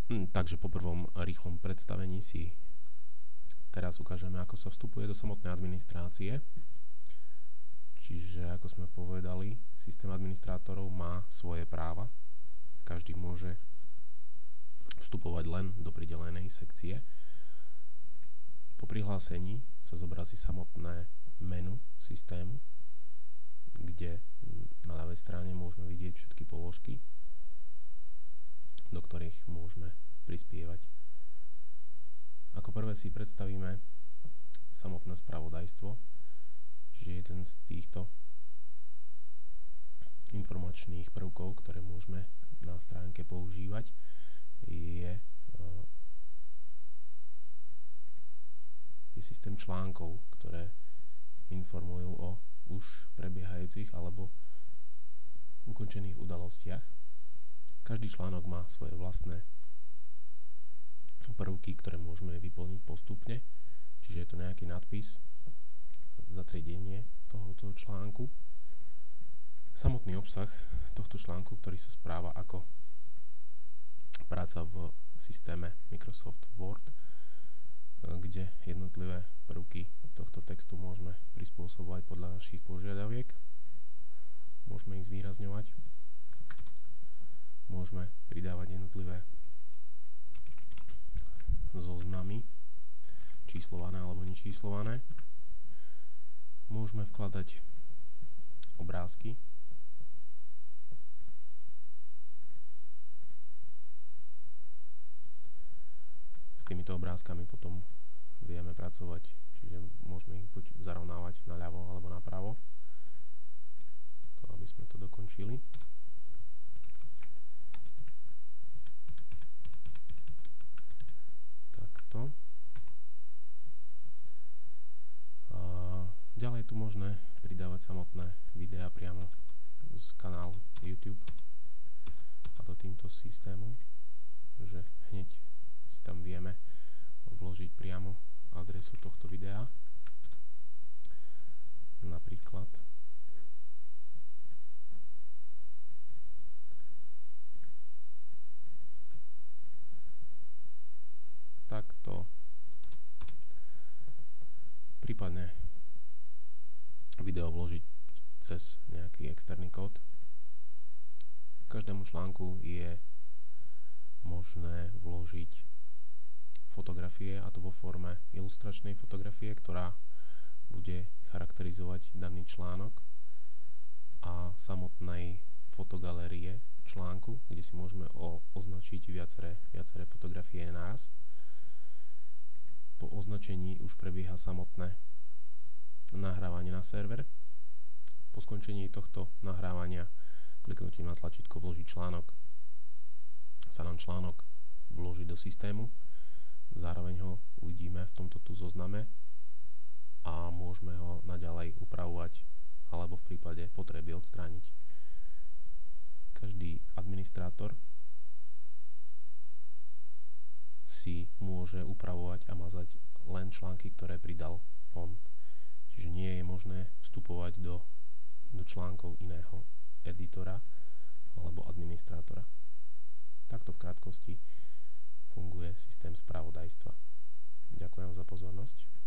Takže po prvom rýchlom predstavení si teraz ukážeme, ako sa vstupuje do samotnej administrácie. Čiže, ako sme povedali, systém administrátorov má svoje práva. Každý môže vstupovať len do pridelenej sekcie. Po prihlásení sa zobrazí samotné menu systému, kde na ľavej strane môžeme vidieť všetky položky, do ktorých môžeme prispievať. Ako prvé si predstavíme samotné spravodajstvo, čiže jeden z týchto informačných prvkov, ktoré môžeme na stránke používať, je systém článkov, ktoré informujú o už prebiehajúcich alebo ukončených udalostiach. Každý článok má svoje vlastné prvky, ktoré môžeme vyplniť postupne, čiže je to nejaký nadpis, zatriedenie tohoto článku. Samotný obsah tohto článku, ktorý sa správa ako práca v systéme Microsoft Word, kde jednotlivé prvky tohto textu môžeme prispôsobovať podľa našich požiadaviek. Môžeme ich zvýrazňovať. Môžeme pridávať jednotlivé zoznamy, číslované alebo nečíslované. Môžeme vkladať obrázky. S týmito obrázkami potom vieme pracovať, čiže môžeme ich buď zarovnávať naľavo alebo napravo, to aby sme to dokončili. Takto. A ďalej je tu možné pridávať samotné videá priamo z kanálu YouTube, a to týmto systémom, že hneď si tam vieme vložiť priamo adresu tohto videa. Napríklad takto. Prípadne video vložiť cez nejaký externý kód. Každému článku je možné vložiť fotografie, a to vo forme ilustračnej fotografie, ktorá bude charakterizovať daný článok, a samotnej fotogalérie článku, kde si môžeme označiť viaceré fotografie naraz. Po označení už prebieha samotné nahrávanie na server. Po skončení tohto nahrávania kliknutím na tlačítko vložiť článok sa nám článok vloží do systému. Zároveň ho uvidíme v tomto tu zozname a môžeme ho naďalej upravovať alebo v prípade potreby odstrániť. Každý administrátor si môže upravovať a mazať len články, ktoré pridal on. Čiže nie je možné vstupovať do článkov iného editora alebo administrátora. Takto v krátkosti funguje systém spravodajstva. Ďakujem za pozornosť.